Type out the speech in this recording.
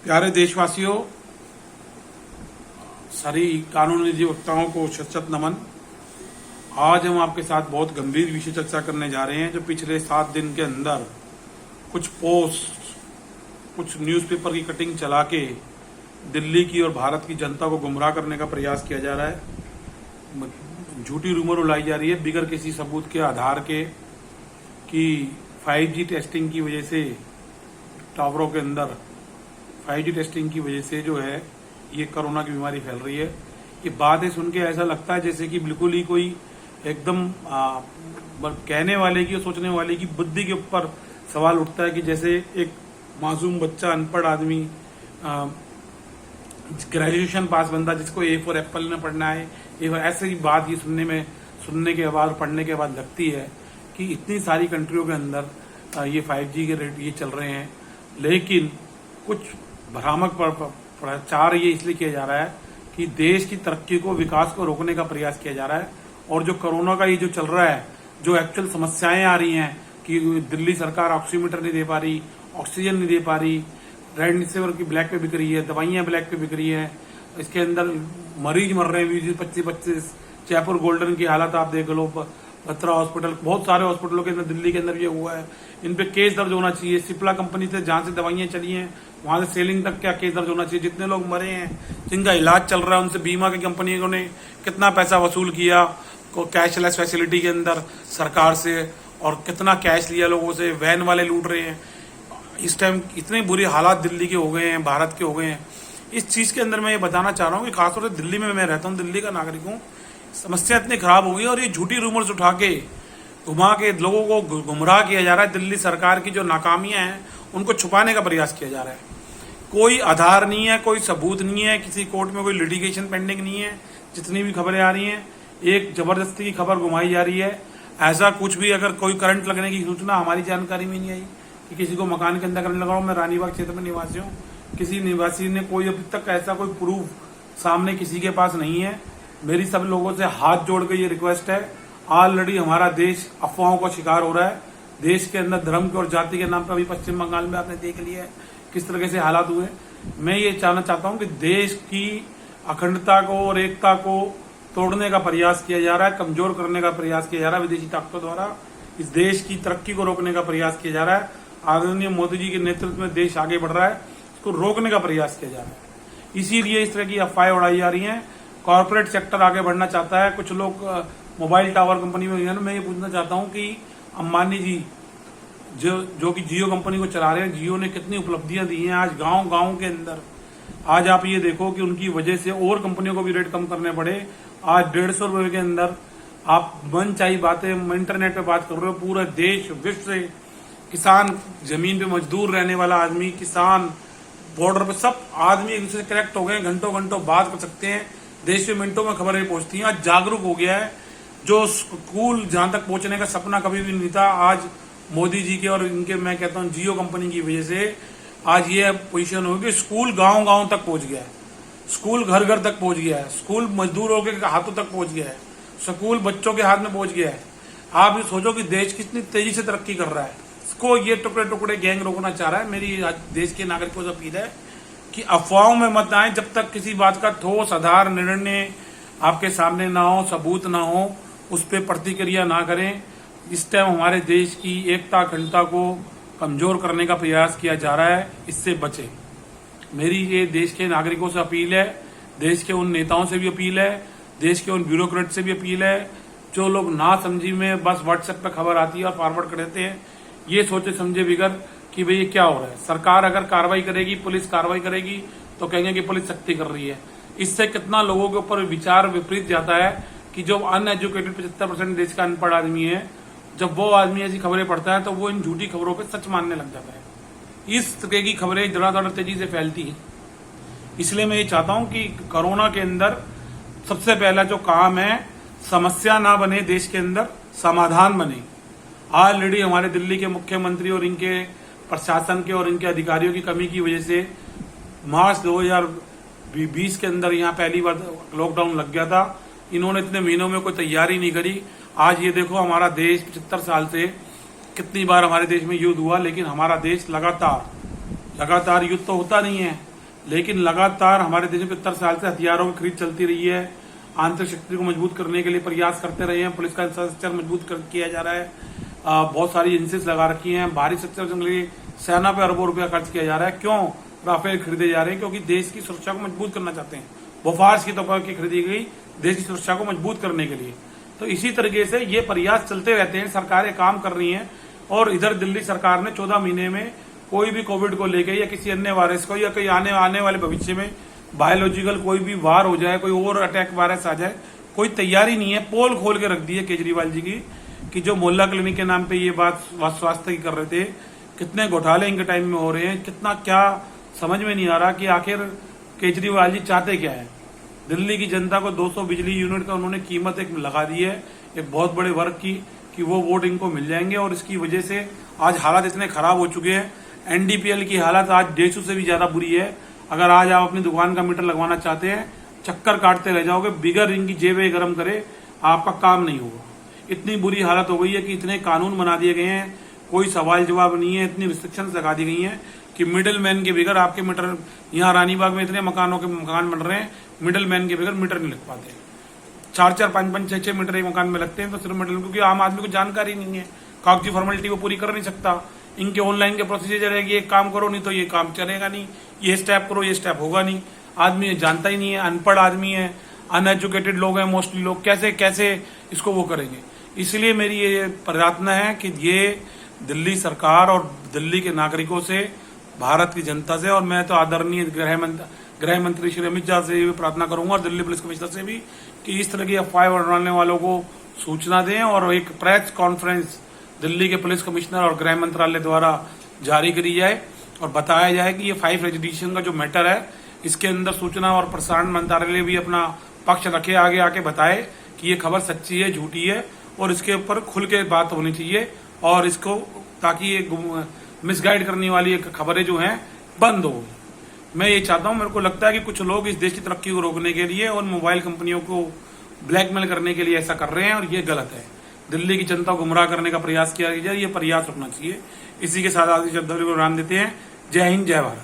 प्यारे देशवासियों, सारी कानूनी अधिवक्ताओं को शत शत नमन। आज हम आपके साथ बहुत गंभीर विषय चर्चा करने जा रहे हैं। जो पिछले 7 दिन के अंदर कुछ पोस्ट, कुछ न्यूज़पेपर की कटिंग चला के दिल्ली की और भारत की जनता को गुमराह करने का प्रयास किया जा रहा है। झूठी रूमर उड़ाई जा रही है बिगर किसी सबूत के आधार के कि 5G टेस्टिंग की वजह से टावरों के अंदर 5G टेस्टिंग की वजह से जो है ये कोरोना की बीमारी फैल रही है। ये बातें सुन के ऐसा लगता है जैसे कि बिल्कुल ही कोई एकदम कहने वाले की और सोचने वाले की बुद्धि के ऊपर सवाल उठता है कि जैसे एक मासूम बच्चा, अनपढ़ आदमी, ग्रेजुएशन पास बंदा जिसको A फॉर एप्पल में पढ़ना है, ऐसे ही बात ये सुनने के बाद, पढ़ने के बाद लगती है कि इतनी सारी कंट्रियों के अंदर ये 5G के रेट ये चल रहे हैं। लेकिन कुछ भ्रामक प्रचार ये इसलिए किया जा रहा है कि देश की तरक्की को, विकास को रोकने का प्रयास किया जा रहा है। और जो कोरोना का ये जो चल रहा है, जो एक्चुअल समस्याएं आ रही हैं कि दिल्ली सरकार ऑक्सीमीटर नहीं दे पा रही, ऑक्सीजन नहीं दे पा रही, रेमडेसिविर की ब्लैक पे बिक रही है, दवाइयां ब्लैक पे बिक रही है, इसके अंदर मरीज मर रहे हैं 25-25। जयपुर गोल्डन की हालत आप देख लो, बत्रा हॉस्पिटल, बहुत सारे हॉस्पिटलों के अंदर दिल्ली के अंदर ये हुआ है। इन पे केस दर्ज होना चाहिए। सिप्ला कंपनी से जहां से दवाइयां चली हैं वहां से सेलिंग तक क्या केस दर्ज होना चाहिए। जितने लोग मरे हैं, जिनका इलाज चल रहा है, उनसे बीमा की कंपनियों ने कितना पैसा वसूल किया कैशलेस फैसिलिटी के अंदर सरकार से, और कितना कैश लिया लोगों से। वैन वाले लूट रहे हैं। इस टाइम इतने बुरे हालात दिल्ली के हो गए हैं, भारत के हो गए हैं। इस चीज के अंदर मैं ये बताना चाह रहा हूँ कि खासतौर से दिल्ली में मैं रहता हूँ, दिल्ली का नागरिक हूँ। समस्या इतनी खराब हो गई और ये झूठी रूमर्स उठा के घुमा के लोगों को गुमराह किया जा रहा है। दिल्ली सरकार की जो नाकामियां हैं उनको छुपाने का प्रयास किया जा रहा है। कोई आधार नहीं है, कोई सबूत नहीं है, किसी कोर्ट में कोई लिटिगेशन पेंडिंग नहीं है। जितनी भी खबरें आ रही हैं, एक जबरदस्ती की खबर घुमाई जा रही है। ऐसा कुछ भी, अगर कोई करंट लगने की सूचना हमारी जानकारी में नहीं आई कि किसी को मकान के अंदर करंट लगा हो। मैं रानीबाग क्षेत्र में निवासी हूँ। किसी निवासी ने कोई अभी तक ऐसा कोई प्रूफ सामने किसी के पास नहीं है। मेरी सब लोगों से हाथ जोड़ के ये रिक्वेस्ट है। ऑलरेडी हमारा देश अफवाहों का शिकार हो रहा है। देश के अंदर धर्म के और जाति के नाम पर अभी पश्चिम बंगाल में आपने देख लिया है किस तरह से हालात हुए। मैं ये जानना चाहता हूं कि देश की अखंडता को और एकता को तोड़ने का प्रयास किया जा रहा है, कमजोर करने का प्रयास किया जा रहा है विदेशी ताकतों द्वारा। इस देश की तरक्की को रोकने का प्रयास किया जा रहा है। आदरणीय मोदी जी के नेतृत्व में देश आगे बढ़ रहा है, इसको रोकने का प्रयास किया जा रहा है। इसीलिए इस तरह की अफवाहें उड़ाई जा रही हैं। कॉर्पोरेट सेक्टर आगे बढ़ना चाहता है। कुछ लोग मोबाइल टावर कंपनी में, मैं ये पूछना चाहता हूं कि अंबानी जी जो कि जियो कंपनी को चला रहे हैं, जियो ने कितनी उपलब्धियां दी हैं आज गांव गांव के अंदर। आज आप ये देखो कि उनकी वजह से और कंपनियों को भी रेट कम करने पड़े। आज 150 रुपए के अंदर आप मन चाहिए बातें इंटरनेट पे बात कर रहे हो। पूरा देश, विश्व से किसान, जमीन पे मजदूर रहने वाला आदमी, किसान, बॉर्डर पे सब आदमी एक दूसरे से कनेक्ट हो गए, घंटों घंटों बात कर सकते हैं। देश में मिनटों में खबरें पहुंचती हैं। आज जागरूक हो गया है। जो स्कूल जहां तक पहुंचने का सपना कभी भी नहीं था, आज मोदी जी के और इनके, मैं कहता हूं जियो कंपनी की वजह से आज ये पोजीशन हो गई। स्कूल गांव गांव तक पहुंच गया है, स्कूल घर घर तक पहुंच गया है, स्कूल मजदूरों के हाथों तक पहुंच गया है, स्कूल बच्चों के हाथ में पहुंच गया है। आप ये सोचो कि देश कितनी तेजी से तरक्की कर रहा है। इसको ये टुकड़े टुकड़े गैंग रोकना चाह रहा है। मेरी देश के नागरिकों से अपील है कि अफवाहों में मत आए। जब तक किसी बात का ठोस आधार, निर्णय आपके सामने ना हो, सबूत ना हो, उस पर प्रतिक्रिया ना करें। इस टाइम हमारे देश की एकता, अखंडता को कमजोर करने का प्रयास किया जा रहा है। इससे बचे। मेरी ये देश के नागरिकों से अपील है, देश के उन नेताओं से भी अपील है, देश के उन ब्यूरोक्रेट से भी अपील है जो लोग ना समझी में बस व्हाट्सएप पे खबर आती है और फॉरवर्ड कर देते हैं, ये सोचे समझे बिगर कि भाई ये क्या हो रहा है। सरकार अगर कार्रवाई करेगी, पुलिस कार्रवाई करेगी तो कहेंगे कि पुलिस सख्ती कर रही है। इससे कितना लोगों के ऊपर विचार विपरीत जाता है कि जो अनएजुकेटेड 75% देश का अनपढ़ आदमी है, जब वो आदमी ऐसी खबरें पढ़ता है तो वो इन झूठी खबरों पे सच मानने लग जाता है। इस तरह की खबरें जरा तेजी से फैलती हैं। इसलिए मैं ये चाहता हूं कि कोरोना के अंदर सबसे पहला जो काम है, समस्या ना बने देश के अंदर, समाधान बने। ऑलरेडी हमारे दिल्ली के मुख्यमंत्री और इनके प्रशासन के और इनके अधिकारियों की कमी की वजह से मार्च 2020 के अंदर यहाँ पहली बार लॉकडाउन लग गया था। इन्होंने इतने महीनों में कोई तैयारी नहीं करी। आज ये देखो, हमारा देश 75 साल से कितनी बार हमारे देश में युद्ध हुआ, लेकिन हमारा देश लगातार युद्ध तो होता नहीं है, लेकिन लगातार हमारे देश में 70 साल से हथियारों की खरीद चलती रही है। आंतरिक शक्ति को मजबूत करने के लिए प्रयास करते रहे हैं। पुलिस का इंफ्रास्ट्रक्चर मजबूत किया जा रहा है। बहुत सारी एजेंसीज लगा रखी हैं। बाहरी सेक्टर के लिए सेना पे अरबों रुपया खर्च किया जा रहा है। क्यों राफेल खरीदे जा रहे हैं? क्योंकि देश की सुरक्षा को मजबूत करना चाहते हैं। बोफार्स की तोपों की खरीदी गई देश की सुरक्षा को मजबूत करने के लिए। तो इसी तरीके से ये प्रयास चलते रहते हैं। सरकारें काम कर रही हैं और इधर दिल्ली सरकार ने 14 महीने में कोई भी कोविड को लेकर या किसी अन्य वायरस को या कोई आने वाले भविष्य में बायोलॉजिकल कोई भी वार हो जाए, कोई और अटैक वायरस आ जाए, कोई तैयारी नहीं है। पोल खोल के रख दी है केजरीवाल जी की कि जो मोहल्ला क्लिनिक के नाम पे ये बात स्वास्थ्य की कर रहे थे, कितने घोटाले इनके टाइम में हो रहे हैं, कितना क्या समझ में नहीं आ रहा कि आखिर केजरीवाल जी चाहते क्या है। दिल्ली की जनता को 200 बिजली यूनिट का उन्होंने कीमत एक लगा दी है एक बहुत बड़े वर्ग की कि वो वोट इनको मिल जाएंगे और इसकी वजह से आज हालात इतने खराब हो चुके हैं। एनडीपीएल की हालत आज डेसू से भी ज्यादा बुरी है। अगर आज आप अपनी दुकान का मीटर लगवाना चाहते हैं, चक्कर काटते रह जाओगे, बिगर इनकी जेबें गर्म करे आपका काम नहीं होगा। इतनी बुरी हालत हो गई है कि इतने कानून बना दिए गए हैं, कोई सवाल जवाब नहीं है। इतनी रिस्ट्रिक्शंस लगा दी गई हैं कि मिडिल मैन के बगैर आपके मीटर, यहाँ रानीबाग में इतने मकानों के मकान बन रहे हैं, मिडिल मैन के बगैर मीटर नहीं लग पाते। 4-4, 5-5, 6-6 मीटर एक मकान में लगते हैं। तो सिर्फ मिडिल, क्योंकि आम आदमी को जानकारी नहीं है, कागजी फॉर्मेलिटी को पूरी कर नहीं सकता। इनके ऑनलाइन के प्रोसीजर है कि ये काम करो नहीं तो ये काम चलेगा नहीं, ये स्टेप करो ये स्टेप होगा नहीं। आदमी जानता ही नहीं है, अनपढ़ आदमी है, अनएजुकेटेड लोग हैं मोस्टली लोग, कैसे कैसे इसको वो करेंगे। इसलिए मेरी ये प्रार्थना है कि ये दिल्ली सरकार और दिल्ली के नागरिकों से, भारत की जनता से, और मैं तो आदरणीय गृह मंत्री श्री अमित शाह से भी प्रार्थना करूंगा और दिल्ली पुलिस कमिश्नर से भी कि इस तरह की अफवाह उड़ाने वालों को सूचना दें और एक प्रेस कॉन्फ्रेंस दिल्ली के पुलिस कमिश्नर और गृह मंत्रालय द्वारा जारी करी जाए और बताया जाए कि ये 5 एडिशन का जो मैटर है, इसके अंदर सूचना और प्रसारण मंत्रालय भी अपना पक्ष रखे, आगे आके बताए कि ये खबर सच्ची है झूठी है, और इसके ऊपर खुल के बात होनी चाहिए और इसको, ताकि ये मिसगाइड करने वाली खबरें जो हैं बंद हो। मैं ये चाहता हूं, मेरे को लगता है कि कुछ लोग इस देश की तरक्की को रोकने के लिए और मोबाइल कंपनियों को ब्लैकमेल करने के लिए ऐसा कर रहे हैं और ये गलत है। दिल्ली की जनता को गुमराह करने का प्रयास किया जाए, ये प्रयास रुकना चाहिए। इसी के साथ आज शब्द को विराम देते हैं। जय हिंद, जय भारत।